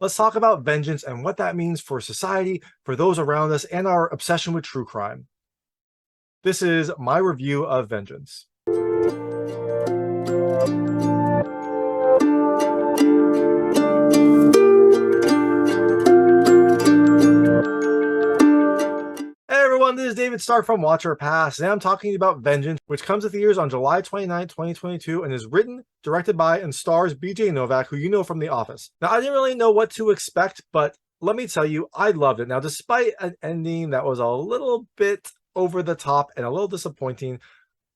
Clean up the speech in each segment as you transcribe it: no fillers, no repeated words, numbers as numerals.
let's talk about vengeance and what that means for society, for those around us, and our obsession with true crime. This is my review of Vengeance. Hey everyone, this is David Stark from Watch or Pass, and I'm talking about Vengeance, which comes to theaters on July 29, 2022, and is written, directed by, and stars BJ Novak, who you know from The Office. Now, I didn't really know what to expect, but let me tell you, I loved it. Now, despite an ending that was a little bit over the top and a little disappointing,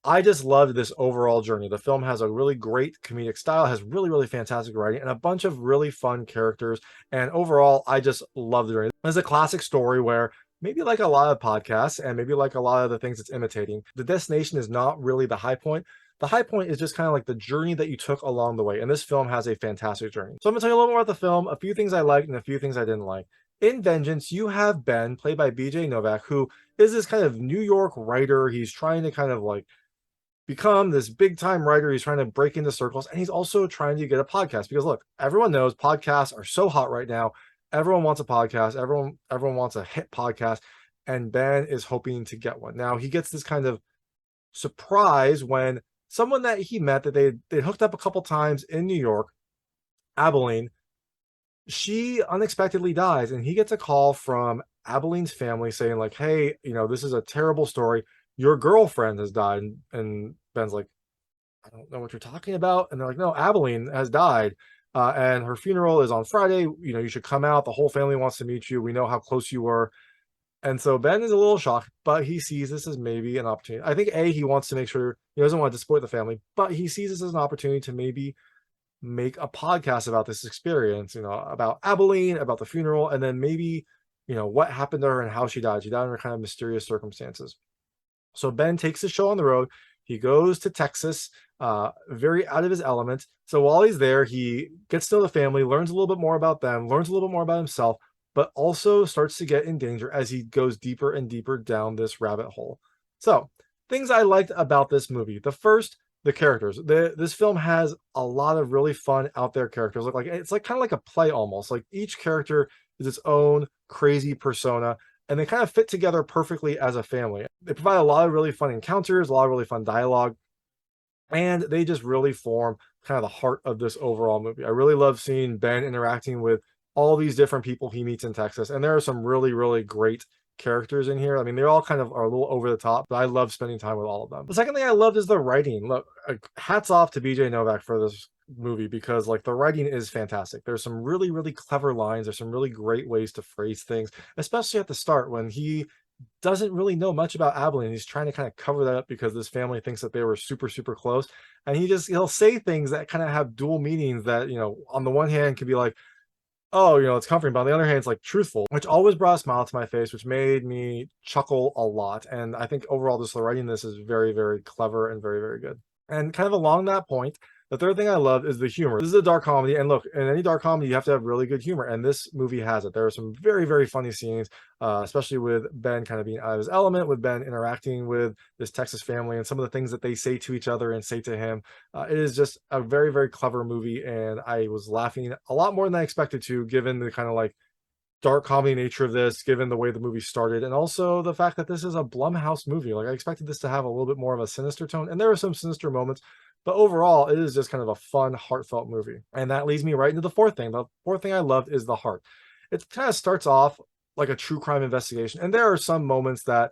I just loved this overall journey. The film has a really great comedic style, has really, really fantastic writing, and a bunch of really fun characters. And overall, I just loved it. It's a classic story where maybe like a lot of podcasts and maybe like a lot of the things it's imitating, the destination is not really the high point. The high point is just kind of like the journey that you took along the way. And this film has a fantastic journey. So I'm gonna tell you a little more about the film, a few things I liked and a few things I didn't like. In Vengeance, you have Ben, played by BJ Novak, who is this kind of New York writer. He's trying to kind of like become this big time writer. He's trying to break into circles, and he's also trying to get a podcast because look, everyone knows podcasts are so hot right now. Everyone wants a podcast. Everyone wants a hit podcast, and Ben is hoping to get one. Now he gets this kind of surprise when someone that he met that they hooked up a couple times in New York, Abilene, she unexpectedly dies, and he gets a call from Abilene's family saying like, "Hey, this is a terrible story. Your girlfriend has died." And Ben's like, "I don't know what you're talking about." And they're like, "No, Abilene has died. And her funeral is on Friday. You should come out. The whole family wants to meet you. We know how close you were." And so Ben is a little shocked, but he sees this as maybe an opportunity. I think he wants to make sure he doesn't want to disappoint the family, but he sees this as an opportunity to maybe make a podcast about this experience, about Abilene, about the funeral, and then maybe, what happened to her and how she died. She died under kind of mysterious circumstances. So Ben takes the show on the road. He goes to Texas, very out of his element. So while he's there, he gets to know the family, learns a little bit more about them, learns a little bit more about himself, but also starts to get in danger as he goes deeper and deeper down this rabbit hole. So things I liked about this movie. The first, the characters. This film has a lot of really fun out there characters. It's like kind of like a play almost. Like each character is its own crazy persona, and they kind of fit together perfectly as a family. They provide a lot of really fun encounters, a lot of really fun dialogue, and they just really form kind of the heart of this overall movie. I really love seeing Ben interacting with all these different people he meets in Texas, and there are some really, really great characters in here. I mean, they all kind of are a little over the top, but I love spending time with all of them. The second thing I loved is the writing. Look, hats off to BJ Novak for this movie because like the writing is fantastic. There's some really, really clever lines. There's some really great ways to phrase things, especially at the start when he doesn't really know much about Abilene. He's trying to kind of cover that up because this family thinks that they were super, super close. And he'll say things that kind of have dual meanings that, on the one hand can be like, oh, it's comforting, but on the other hand, it's like truthful, which always brought a smile to my face, which made me chuckle a lot. And I think overall, just the writing in this is very, very clever and very, very good. And kind of along that point, the third thing I love is the humor. This is a dark comedy, and look, in any dark comedy, you have to have really good humor, and this movie has it. There are some very, very funny scenes, especially with Ben kind of being out of his element, with Ben interacting with this Texas family, and some of the things that they say to each other and say to him. It is just a very, very clever movie, and I was laughing a lot more than I expected to, given the kind of like dark comedy nature of this, given the way the movie started, and also the fact that this is a Blumhouse movie. Like I expected this to have a little bit more of a sinister tone, and there are some sinister moments, but overall, it is just kind of a fun, heartfelt movie. And that leads me right into the fourth thing. The fourth thing I loved is the heart. It kind of starts off like a true crime investigation, and there are some moments that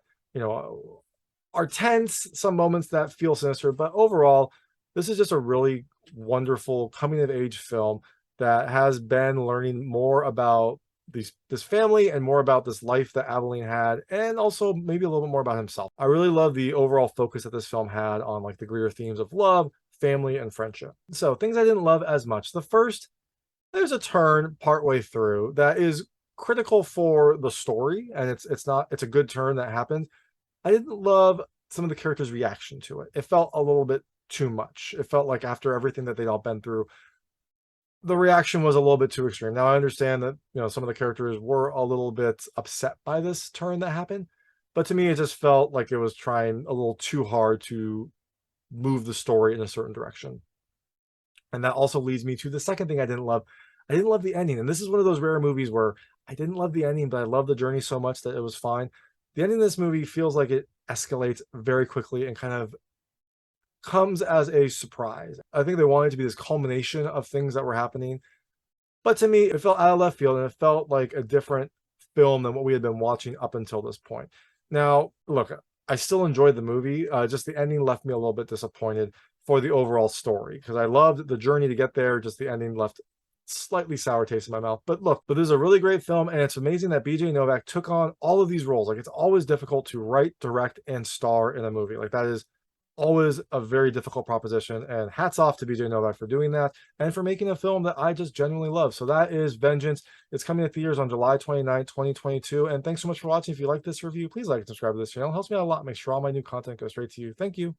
are tense, some moments that feel sinister, but overall, this is just a really wonderful coming of age film that has Ben learning more about this family and more about this life that Abilene had, and also maybe a little bit more about himself. I really love the overall focus that this film had on like the greater themes of love, family, and friendship. So things I didn't love as much. The first, there's a turn partway through that is critical for the story, and it's a good turn that happened. I didn't love some of the characters' reaction to it. It felt a little bit too much. It felt like after everything that they'd all been through, the reaction was a little bit too extreme. Now I understand that some of the characters were a little bit upset by this turn that happened, but to me it just felt like it was trying a little too hard to move the story in a certain direction. And that also leads me to the second thing I didn't love. I didn't love the ending. And this is one of those rare movies where I didn't love the ending, but I love the journey so much that it was fine. The ending of this movie feels like it escalates very quickly and kind of comes as a surprise. I think they wanted it to be this culmination of things that were happening. But to me, it felt out of left field and it felt like a different film than what we had been watching up until this point. Now, look, I still enjoyed the movie. Just the ending left me a little bit disappointed for the overall story because I loved the journey to get there. Just the ending left slightly sour taste in my mouth. But look, this is a really great film, and it's amazing that BJ Novak took on all of these roles. Like, it's always difficult to write, direct, and star in a movie. Like, that is always a very difficult proposition, and hats off to BJ Novak for doing that and for making a film that I just genuinely love. So that is Vengeance. It's coming to theaters on July 29th, 2022. And thanks so much for watching. If you like this review, please like and subscribe to this channel. It helps me out a lot. Make sure all my new content goes straight to you. Thank you.